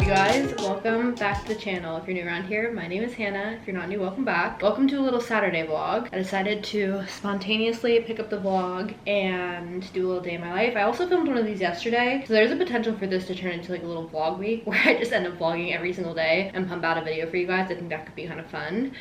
You guys, welcome back to the channel. If you're new around here, my name is Hannah. If you're not new, welcome back. Welcome to a little Saturday vlog. I decided to spontaneously pick up the vlog and do a little day in my life. I also filmed one of these yesterday, so there's a potential for this to turn into like a little vlog week where I just end up vlogging every single day and pump out a video for you guys. I think that could be kind of fun.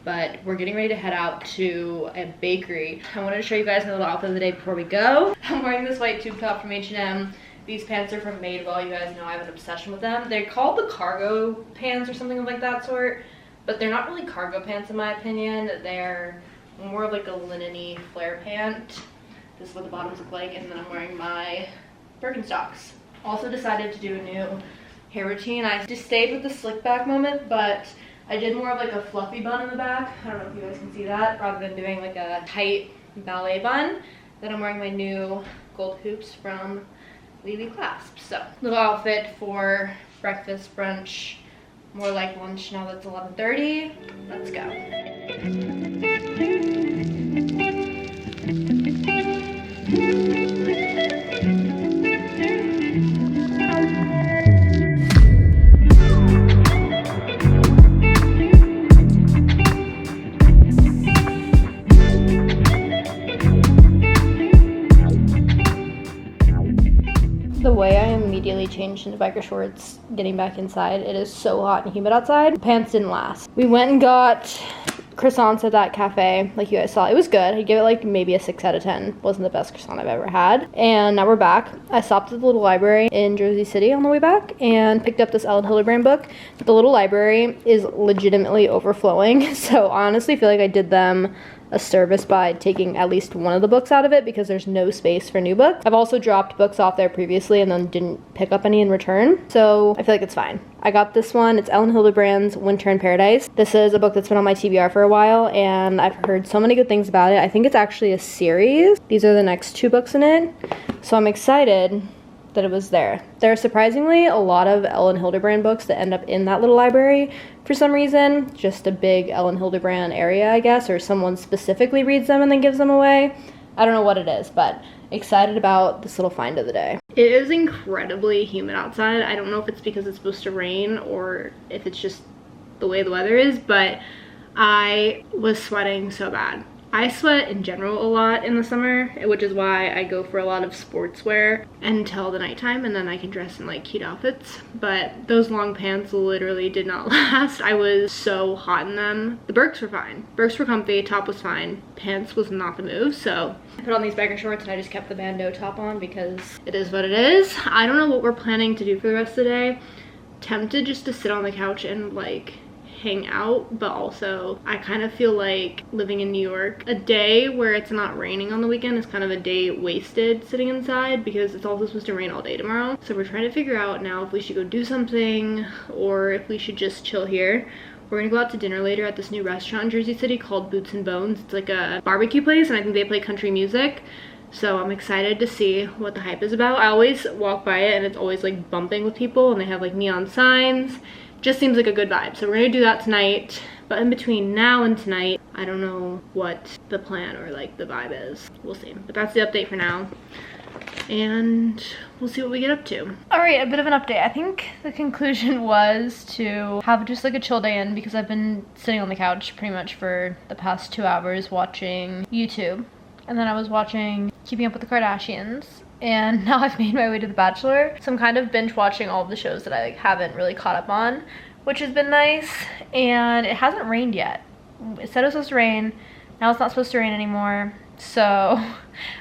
But we're getting ready to head out to a bakery. I wanted to show you guys my little outfit of the day before we go. I'm wearing this white tube top from H&M. These pants are from Madewell. You guys know I have an obsession with them. They're called the cargo pants or something like that sort, but they're not really cargo pants in my opinion. They're more of like a linen-y flare pant. This is what the bottoms look like, and then I'm wearing my Birkenstocks. Also decided to do a new hair routine. I just stayed with the slick back moment, but I did more of like a fluffy bun in the back. I don't know if you guys can see that, rather than doing like a tight ballet bun. Then I'm wearing my new gold hoops from Lily Clasp. So little outfit for breakfast, brunch, more like lunch now that's 11:30. Let's go. The way I immediately changed into biker shorts getting back inside, it is so hot and humid outside. The pants didn't last. We went and got croissants at that cafe, like you guys saw. It was good. I'd give it like maybe a 6 out of 10. Wasn't the best croissant I've ever had. And now we're back. I stopped at the little library in Jersey City on the way back and picked up this Ellen Hildebrand book. The little library is legitimately overflowing, so I honestly feel like I did them a service by taking at least one of the books out of it because there's no space for new books. I've also dropped books off there previously and then didn't pick up any in return, so I feel like it's fine. I got this one. It's Ellen Hildebrand's Winter in Paradise. This is a book that's been on my TBR for a while and I've heard so many good things about it. I think it's actually a series. These are the next 2 books in it, so I'm excited that it was there. There are surprisingly a lot of Ellen Hildebrand books that end up in that little library for some reason. Just a big Ellen Hildebrand area, I guess, or someone specifically reads them and then gives them away. I don't know what it is, but excited about this little find of the day. It is incredibly humid outside. I don't know if it's because it's supposed to rain or if it's just the way the weather is, but I was sweating so bad. I sweat in general a lot in the summer, which is why I go for a lot of sportswear until the nighttime, and then I can dress in like cute outfits. But those long pants literally did not last. I was so hot in them. The Birks were fine. Birks were comfy, top was fine. Pants was not the move, so I put on these biker shorts and I just kept the bandeau top on because it is what it is. I don't know what we're planning to do for the rest of the day. Tempted just to sit on the couch and like hang out, but also I kind of feel like living in New York, a day where it's not raining on the weekend is kind of a day wasted sitting inside because it's also supposed to rain all day tomorrow. So we're trying to figure out now if we should go do something or if we should just chill here. We're gonna go out to dinner later at this new restaurant in Jersey City called Boots and Bones. It's like a barbecue place and I think they play country music. So I'm excited to see what the hype is about. I always walk by it and it's always like bumping with people and they have like neon signs. Just seems like a good vibe. So we're gonna do that tonight. But in between now and tonight, I don't know what the plan or like the vibe is. We'll see. But that's the update for now. And we'll see what we get up to. All right, a bit of an update. I think the conclusion was to have just like a chill day in because I've been sitting on the couch pretty much for the past 2 hours watching YouTube. And then I was watching Keeping Up with the Kardashians. And now I've made my way to The Bachelor. So I'm kind of binge watching all of the shows that I like haven't really caught up on, which has been nice. And it hasn't rained yet. It said it was supposed to rain. Now it's not supposed to rain anymore. So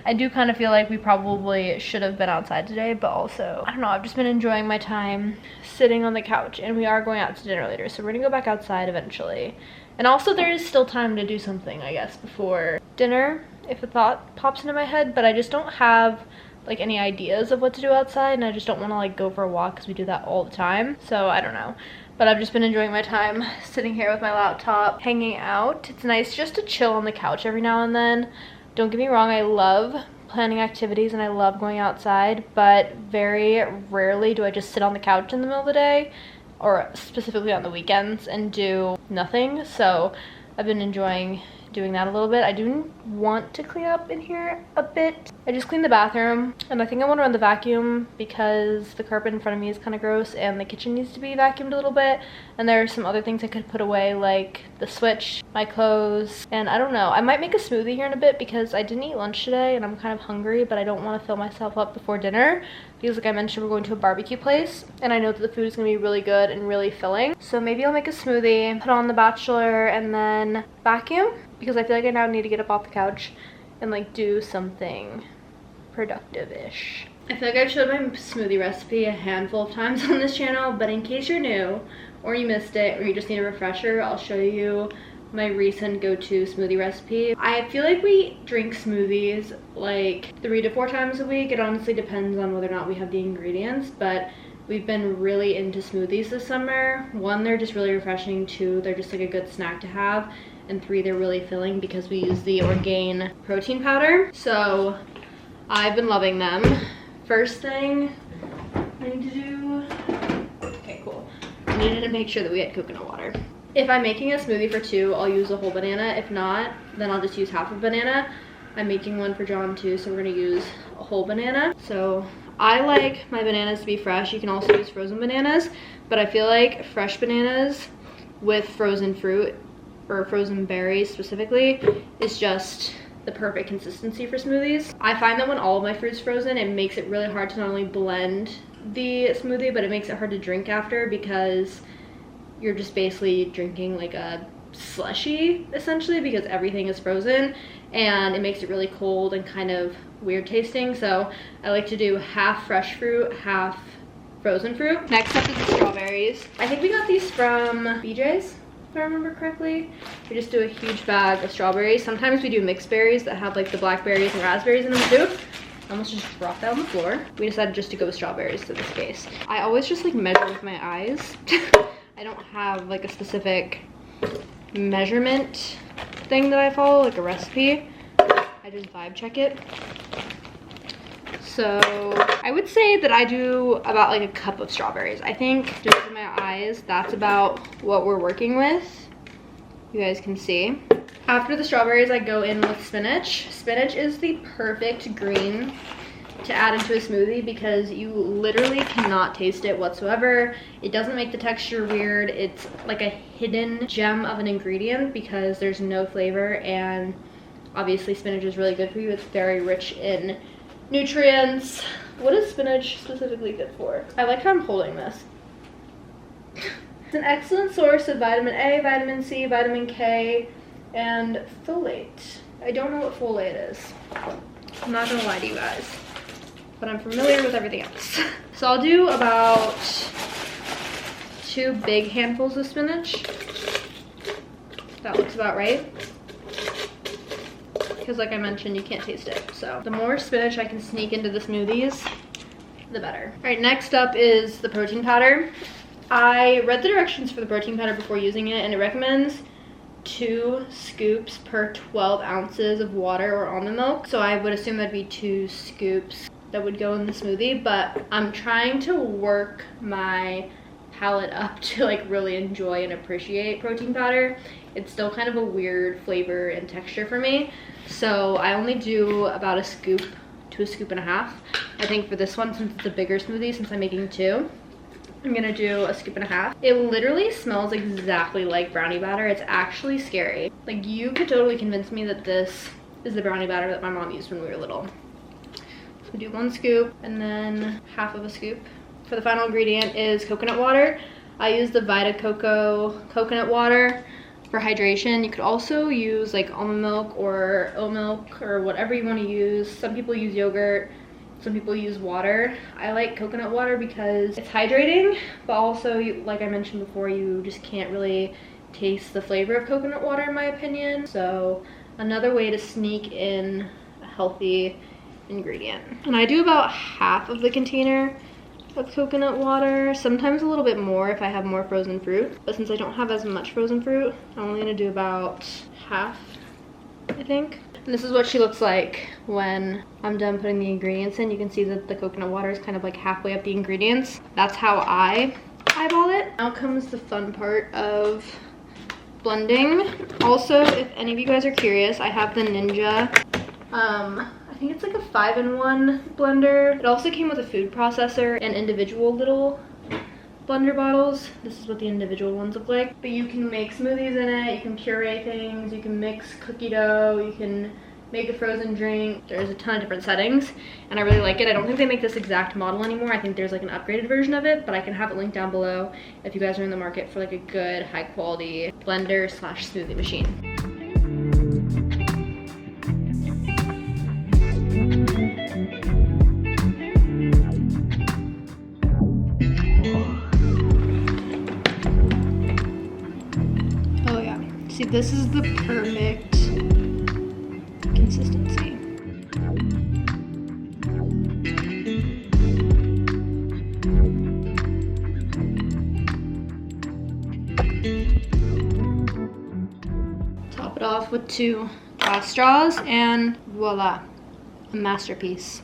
I do kind of feel like we probably should have been outside today, but also, I don't know, I've just been enjoying my time sitting on the couch and we are going out to dinner later. So we're gonna go back outside eventually. And also there is still time to do something, I guess, before dinner, if a thought pops into my head, but I just don't have like any ideas of what to do outside and I just don't want to like go for a walk because we do that all the time. So I don't know. But I've just been enjoying my time sitting here with my laptop, hanging out. It's nice just to chill on the couch every now and then. Don't get me wrong, I love planning activities and I love going outside, but very rarely do I just sit on the couch in the middle of the day or specifically on the weekends and do nothing. So I've been enjoying doing that a little bit. I do want to clean up in here a bit. I just cleaned the bathroom, and I think I want to run the vacuum because the carpet in front of me is kind of gross, and the kitchen needs to be vacuumed a little bit. And there are some other things I could put away, like the switch, my clothes, and I don't know. I might make a smoothie here in a bit because I didn't eat lunch today and I'm kind of hungry, but I don't want to fill myself up before dinner because, like I mentioned, we're going to a barbecue place, and I know that the food is going to be really good and really filling. So maybe I'll make a smoothie, put on The Bachelor, and then vacuum, because I feel like I now need to get up off the couch and like do something productive-ish. I feel like I've showed my smoothie recipe a handful of times on this channel, but in case you're new or you missed it or you just need a refresher, I'll show you my recent go-to smoothie recipe. I feel like we drink smoothies like 3 to 4 times a week. It honestly depends on whether or not we have the ingredients, but we've been really into smoothies this summer. 1, they're just really refreshing. 2, they're just like a good snack to have. And 3, they're really filling because we use the Orgain protein powder. So I've been loving them. First thing I need to do, okay, cool. I needed to make sure that we had coconut water. If I'm making a smoothie for 2, I'll use a whole banana. If not, then I'll just use half a banana. I'm making one for John too, so we're gonna use a whole banana. So I like my bananas to be fresh. You can also use frozen bananas, but I feel like fresh bananas with frozen fruit or frozen berries specifically is just the perfect consistency for smoothies. I find that when all of my fruit's frozen, it makes it really hard to not only blend the smoothie, but it makes it hard to drink after because you're just basically drinking like a slushy essentially because everything is frozen, and it makes it really cold and kind of weird tasting. So I like to do half fresh fruit, half frozen fruit. Next up is the strawberries. I think we got these from BJ's, if I remember correctly. We just do a huge bag of strawberries. Sometimes we do mixed berries that have like the blackberries and raspberries in them too. I almost just dropped that on the floor. We decided just to go with strawberries in this case. I always just like measure with my eyes. I don't have like a specific measurement thing that I follow, like a recipe. I just vibe check it. So I would say that I do about like a cup of strawberries. I think just with my eyes, that's about what we're working with. You guys can see. After the strawberries, I go in with spinach. Spinach is the perfect green to add into a smoothie because you literally cannot taste it whatsoever. It doesn't make the texture weird. It's like a hidden gem of an ingredient because there's no flavor, and obviously spinach is really good for you. It's very rich in nutrients. What is spinach specifically good for? I like how I'm holding this. It's an excellent source of vitamin A, vitamin C, vitamin K, and folate. I don't know what folate is. I'm not gonna lie to you guys, but I'm familiar with everything else. So I'll do about 2 big handfuls of spinach. That looks about right. Because like I mentioned, you can't taste it. So the more spinach I can sneak into the smoothies, the better. All right, next up is the protein powder. I read the directions for the protein powder before using it, and it recommends 2 scoops per 12 ounces of water or almond milk. So I would assume that'd be 2 scoops that would go in the smoothie, but I'm trying to work my palate up to like really enjoy and appreciate protein powder. It's still kind of a weird flavor and texture for me. So I only do about a scoop to a scoop and a half. I think for this one, since it's a bigger smoothie, since I'm making 2, I'm gonna do a scoop and a half. It literally smells exactly like brownie batter. It's actually scary. Like, you could totally convince me that this is the brownie batter that my mom used when we were little. So do 1 scoop and then half of a scoop. For the final ingredient is coconut water. I use the Vita Coco coconut water for hydration. You could also use like almond milk or oat milk or whatever you want to use. Some people use yogurt. Some people use water. I like coconut water because it's hydrating, but also, like I mentioned before, you just can't really taste the flavor of coconut water in my opinion. So another way to sneak in a healthy ingredient. And I do about half of the container of coconut water, sometimes a little bit more if I have more frozen fruit. But since I don't have as much frozen fruit, I'm only gonna do about half, I think. And this is what she looks like when I'm done putting the ingredients in. You can see that the coconut water is kind of like halfway up the ingredients. That's how I eyeball it. Now comes the fun part of blending. Also, if any of you guys are curious, I have the Ninja. I think it's like a 5-in-1 blender. It also came with a food processor and individual little blender bottles. This is what the individual ones look like. But you can make smoothies in it, you can puree things, you can mix cookie dough, you can make a frozen drink. There's a ton of different settings and I really like it. I don't think they make this exact model anymore. I think there's like an upgraded version of it, but I can have it linked down below if you guys are in the market for like a good high quality blender slash smoothie machine. Oh yeah, see, this is the perfect consistency. Top it off with 2 glass straws and voila, a masterpiece.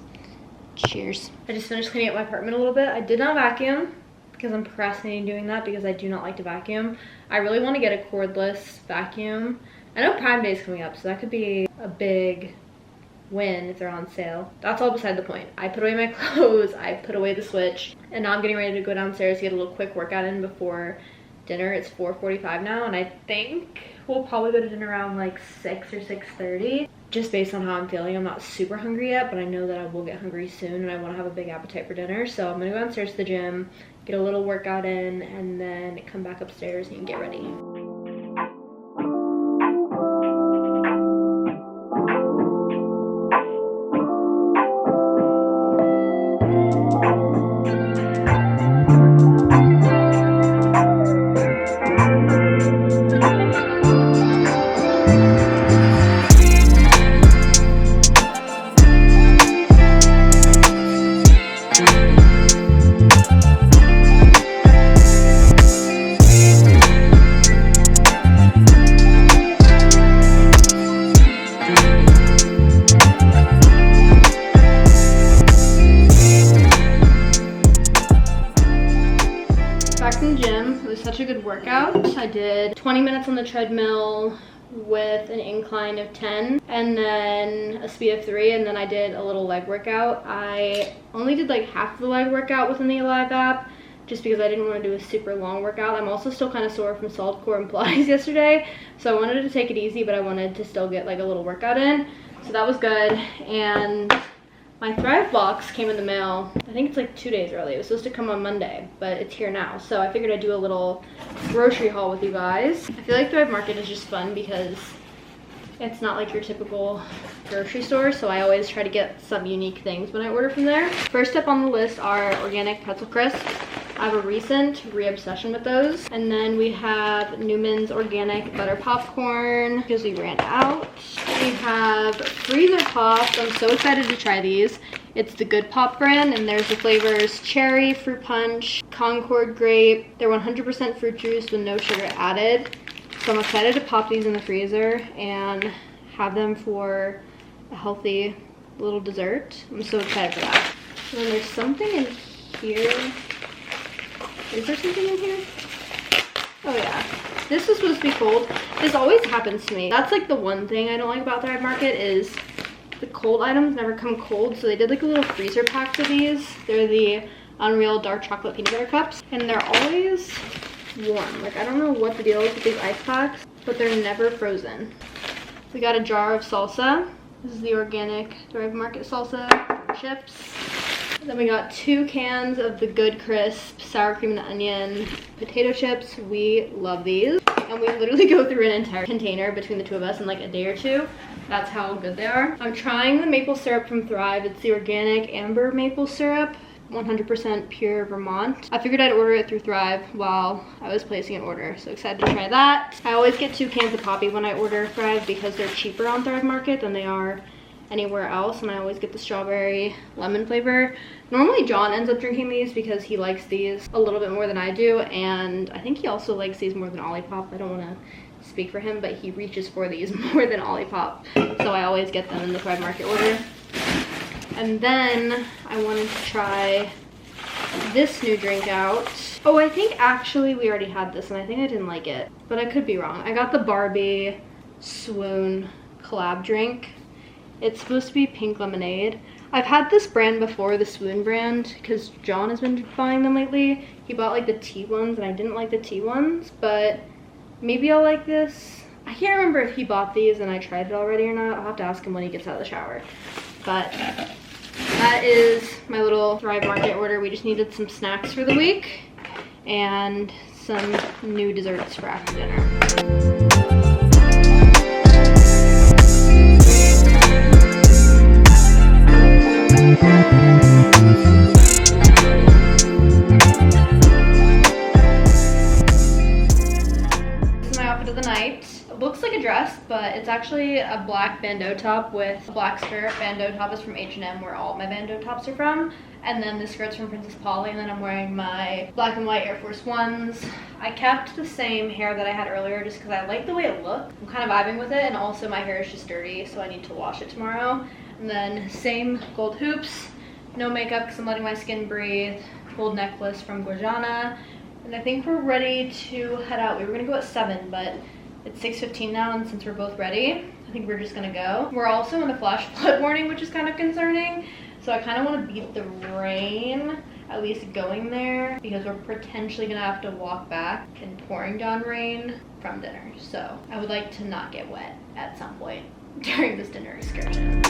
Cheers. I just finished cleaning up my apartment a little bit. I did not vacuum because I'm procrastinating doing that because I do not like to vacuum. I really want to get a cordless vacuum. I know Prime Day is coming up, so that could be a big win if they're on sale. That's all beside the point. I put away my clothes, I put away the Switch, and now I'm getting ready to go downstairs to get a little quick workout in before dinner. It's 4:45 now, and I think we'll probably go to dinner around like 6 or 6:30. Just based on how I'm feeling, I'm not super hungry yet, but I know that I will get hungry soon and I want to have a big appetite for dinner. So I'm gonna go downstairs to the gym, get a little workout in, and then come back upstairs and get ready. Such a good workout. I did 20 minutes on the treadmill with an incline of 10 and then a speed of 3, and then I did a little leg workout. I only did like half of the leg workout within the Alive app just because I didn't want to do a super long workout. I'm also still kind of sore from solid core and Pilates yesterday, so I wanted to take it easy, but I wanted to still get like a little workout in, so that was good. And my Thrive box came in the mail, I think it's like 2 days early. It was supposed to come on Monday, but it's here now. So I figured I'd do a little grocery haul with you guys. I feel like Thrive Market is just fun because it's not like your typical grocery store, so I always try to get some unique things when I order from there. First up on the list are organic pretzel crisps. I have a recent re-obsession with those. And then we have Newman's organic butter popcorn because we ran out. We have freezer pops. I'm so excited to try these. It's the Good Pop brand, and there's the flavors cherry, fruit punch, Concord grape. They're 100% fruit juice with no sugar added. So I'm excited to pop these in the freezer and have them for a healthy little dessert. I'm so excited for that. And then there's something in here. Is there something in here? Oh yeah, this is supposed to be cold. This always happens to me. That's like the one thing I don't like about Thrive Market is the cold items never come cold. So they did like a little freezer pack for these. They're the Unreal Dark Chocolate Peanut Butter Cups, and they're always warm. Like I don't know what the deal is with these ice packs, but they're never frozen. We got a jar of salsa. This is the organic Thrive Market salsa chips. Then we got 2 cans of the Good Crisp sour cream and onion potato chips. We love these. And we literally go through an entire container between the 2 of us in like a day or 2. That's how good they are. I'm trying the maple syrup from Thrive. It's the organic amber maple syrup, 100% pure Vermont. I figured I'd order it through Thrive while I was placing an order. So excited to try that. I always get 2 cans of Poppy when I order Thrive because they're cheaper on Thrive Market than they are anywhere else, and I always get the strawberry lemon flavor. Normally John ends up drinking these because he likes these a little bit more than I do, and I think he also likes these more than Olipop. I don't want to speak for him, but he reaches for these more than Olipop, so I always get them in the Thrive Market order. And then I wanted to try this new drink out. Oh, I think actually we already had this and I think I didn't like it, but I could be wrong. I got the Barbie Swoon collab drink. It's supposed to be pink lemonade. I've had this brand before, the Swoon brand, because John has been buying them lately. He bought like the tea ones and I didn't like the tea ones, but maybe I'll like this. I can't remember if he bought these and I tried it already or not. I'll have to ask him when he gets out of the shower. But that is my little Thrive Market order. We just needed some snacks for the week and some new desserts for after dinner. Of the night. It looks like a dress, but it's actually a black bandeau top with a black skirt. Bandeau top is from H&M, where all my bandeau tops are from. And then the skirt's from Princess Polly, and then I'm wearing my black and white Air Force Ones. I kept the same hair that I had earlier just because I like the way it looked. I'm kind of vibing with it, and also my hair is just dirty, so I need to wash it tomorrow. And then same gold hoops, no makeup because I'm letting my skin breathe. Gold necklace from Gorjana. And I think we're ready to head out. We were gonna go at 7, but it's 6:15 now, and since we're both ready, I think we're just gonna go. We're also in a flash flood warning, which is kind of concerning. So I kind of want to beat the rain, at least going there, because we're potentially gonna have to walk back in pouring down rain from dinner. So I would like to not get wet at some point during this dinner excursion.